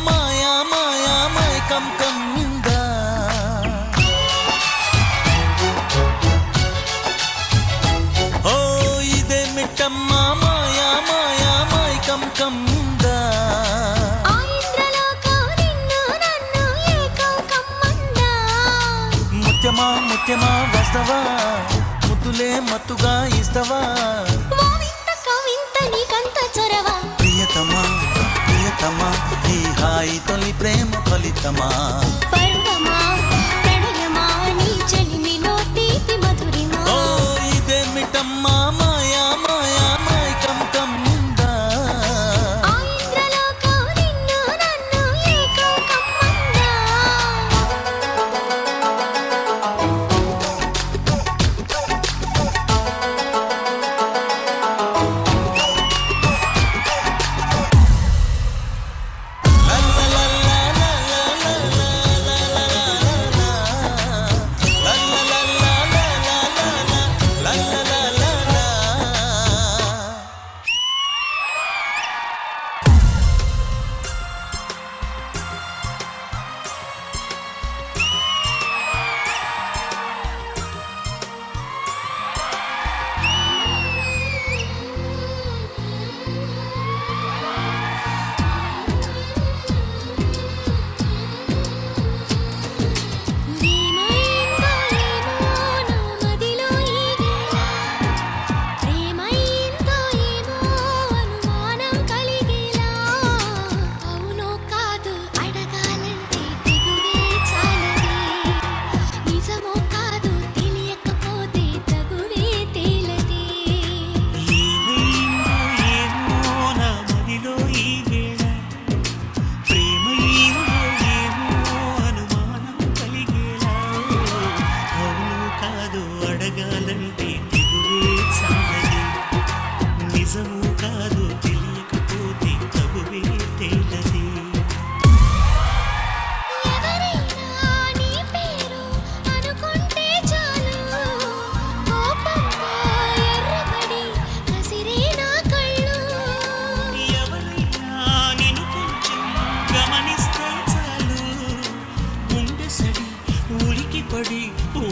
మాయా మాయా మైకం కమ్మిందా ఓ ఇదే మిట్టమ్మా మాయా మాయా మైకం కమ్మిందా ముత్యమా ముత్యమా వస్తవా ముద్దులే మత్తుగా ఇస్తవా ప్రియతమా ప్రియతమా ఈ హాయి తొలి ప్రేమ ఫలితమా ఓ ఇదే మిట్టమ్మా మాయా మాయా మైకం కమ్మిందా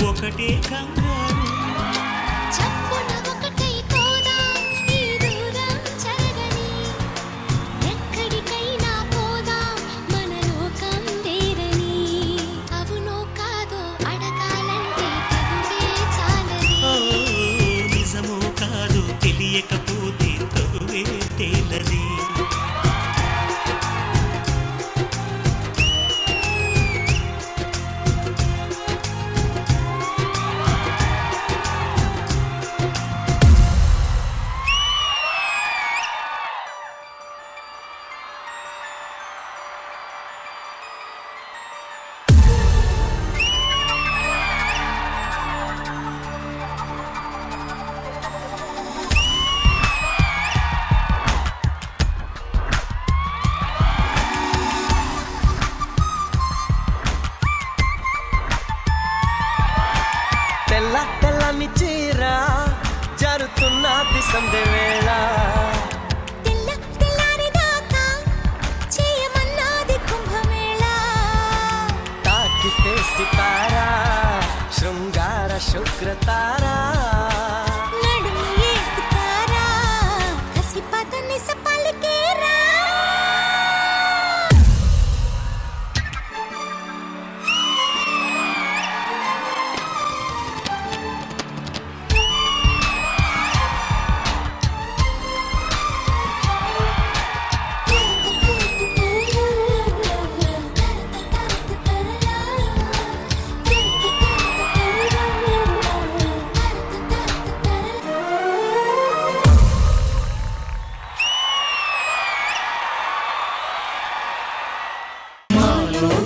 ఒకటే కంగారు ఎక్కడికైనా పోదాం మన లోకం వేరని అవునో కాదో అడగాలంటే తగువే చాలని నిజమో కాదు తెలియకపోతే తగువే తేలని తెల్ల తెల్లని చీర జరుతున్నది సందే వేళ తెల్లారిదాకా చేయమన్నది కుంభమేళ తాకితే సితారా శృంగార శుక్రతారా నడుము ఎక్కుతారా కసిపదని సపలికేరా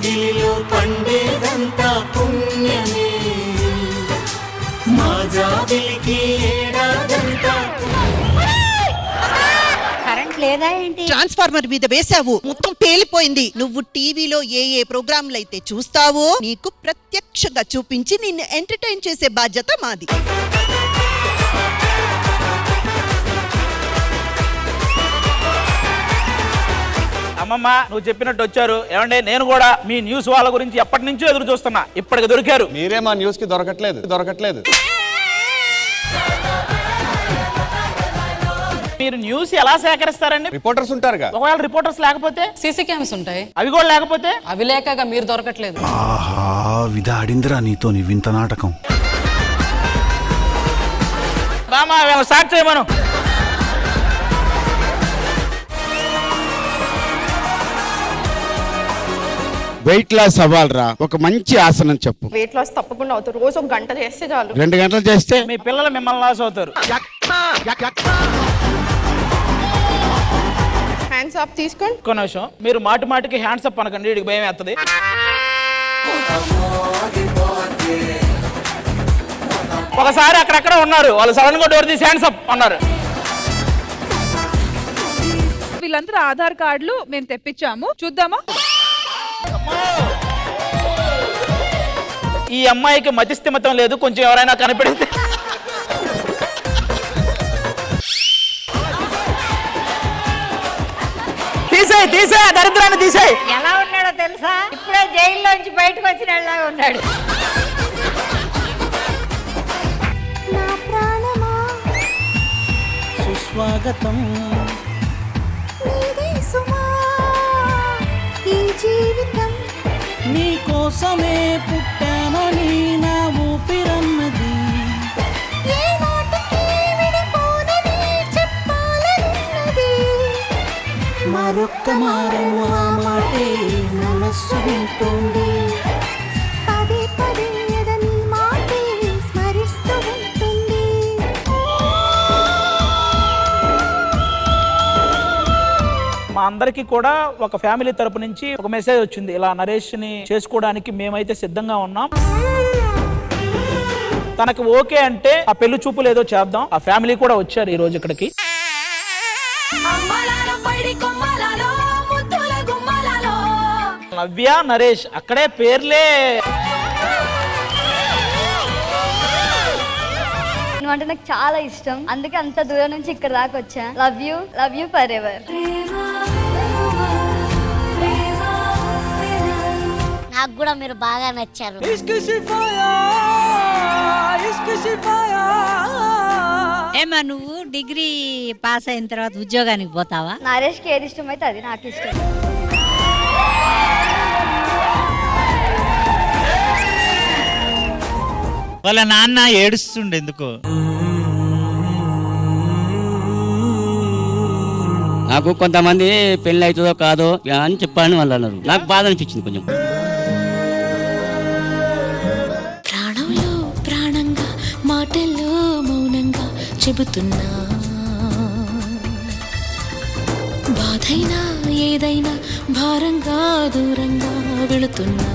గిలిలో పండేదంతా పుణ్యమే మా జాబిలికి ఏడాదంతా కరెంట్ లేదా ఏంటి? ట్రాన్స్ఫార్మర్ మీద వేసావు, మొత్తం పేలిపోయింది. నువ్వు టీవీలో ఏ ఏ ప్రోగ్రాంలు అయితే చూస్తావో నీకు ప్రత్యక్షంగా చూపించి నిన్ను ఎంటర్టైన్ చేసే బాధ్యత మాది. అమ్మమ్మ నువ్వు చెప్పినట్టు వచ్చారు. ఏమంటే నేను కూడా మీ న్యూస్ వాళ్ళ గురించి ఎప్పటి నుంచో ఎదురు చూస్తున్నా, ఇప్పటికి దొరికారు. మీరే మా న్యూస్ కి దొరకట్లేదు. మీరు న్యూస్ ఎలా సేకరిస్తారండి? రిపోర్టర్స్ ఉంటారుగా. ఒకవేళ రిపోర్టర్స్ లేకపోతే సీసీ క్యామ్స్ ఉంటాయి, అవి కూడా లేకపోతే అవి లేకగా మీరు దొరకట్లేదు. ఆహా విధాడిందిరా నీతో నీ వింత నాటకం. బామా స్టార్ట్ చేయమను. వెయిట్ లాస్ అవ్వాలరా, ఒక మంచి ఆసనం చెప్పు. వెయిట్ లాస్ తప్పకుండా అవుతుంది. రోజు ఒక గంట చేస్తే చాలు. 2 గంటలు చేస్తే మీ పిల్లలు మిమ్మల్ని లాస్ అవుతారు. హ్యాండ్స్ అప్ తీసుకోండి. ఒక్క నిమిషం, మీరు మాటి మాటికి హ్యాండ్స్ అప్ అనకండి, వీడికి భయం వేస్తుంది. ఒకసారి అక్కడక్కడ ఉన్నారు వాళ్ళు, సడన్ గా డోర్ తీసి హ్యాండ్స్ అప్ అన్నారు. వీళ్ళందరూ ఆధార్ కార్డులు మేము తెప్పించాము, చూద్దామా? ఈ అమ్మాయికి మతిస్థిమితం లేదు, కొంచెం ఎవరైనా కనిపెడితే. తీసేయ్ దరిద్రాన్ని తీసేయ్. ఎలా ఉన్నాడో తెలుసా? ఇప్పుడే జైల్లోంచి బయటకు వచ్చిన వాళ్ళలాగా ఉన్నాడు. నా ప్రాణమా సుస్వాగతం. నీదే సుమా ఈ జీవితం. నీ కోసమే పుట్టానని నా ఊపిరన్నది. ఏ నాటికి విడిపోనని చెప్పాలనున్నది. మరొక్క మారను ఆ మాటే మనస్సు వింటుంది. పదే పదే ఎదని మాటే స్మరిస్తూ ఉంటుంది. మా అందరికి కూడా ఒక ఫ్యామిలీ తరపు నుంచి ఒక మెసేజ్ వచ్చింది, ఇలా నరేష్ ని చేసుకోవడానికి మేమైతే సిద్ధంగా ఉన్నాం. తనకి ఓకే అంటే ఆ పెళ్లి చూపులు ఏదో చేద్దాం. ఆ ఫ్యామిలీ కూడా వచ్చారు ఈ రోజు ఇక్కడికి. నవ్య నరేష్ అక్కడే పేర్లే. నువ్వంటే నాకు చాలా ఇష్టం, అందుకే అంత దూరం నుంచి ఇక్కడ దాకా వచ్చా. Love you for ever. నాకు కూడా మీరు బాగా నచ్చారు. ఏమా నువ్వు డిగ్రీ పాస్ అయిన తర్వాత ఉద్యోగానికి పోతావా? నరేష్కి ఏది ఇష్టం అయితే అది నాకు ఇష్టం. వాళ్ళ నాన్న ఏడుస్తుండే ఎందుకో. నాకు కొంతమంది పెళ్లి అవుతుందో కాదో అని చెప్పాలని వాళ్ళు అన్నారు. నాకు బాధ అనిపించింది కొంచెం. ప్రాణంలో ప్రాణంగా మాటల్లో మౌనంగా చెబుతున్నా, బాధైనా ఏదైనా భారంగా దూరంగా వెళుతున్నా.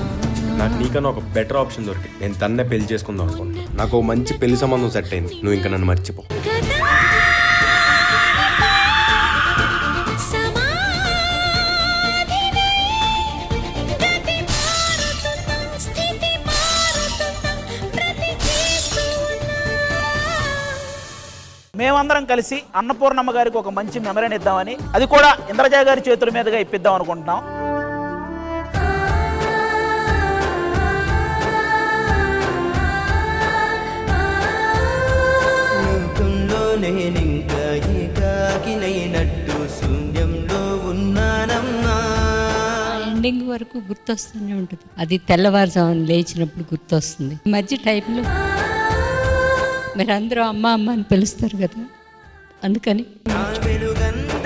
నాకు నీకన్నా ఒక బెటర్ ఆప్షన్ దొరికింది. నేను తన్నే పెళ్లి చేసుకుందాం అనుకున్నా. నాకు మంచి పెళ్లి సంబంధం సెట్ అయింది. నువ్వు ఇంకా నన్ను మర్చిపో. మేమందరం కలిసి అన్నపూర్ణమ్మ గారికి ఒక మంచి మెమరీని ఇద్దామని, అది కూడా ఇంద్రజ గారి చేతుల మీదుగా ఇప్పిద్దాం అనుకుంటున్నాం. నేనింకా ఏకాకినైనట్టు శూన్యంలో ఉన్నానమ్మా. ఎండింగ్ వరకు గుర్తొస్తూనే ఉంటుంది. అది తెల్లవారుజామున లేచినప్పుడు గుర్తొస్తుంది. ఈ మధ్య టైంలో మీరు అందరూ అమ్మ అమ్మ అని పిలుస్తారు కదా, అందుకని. వెలుగంత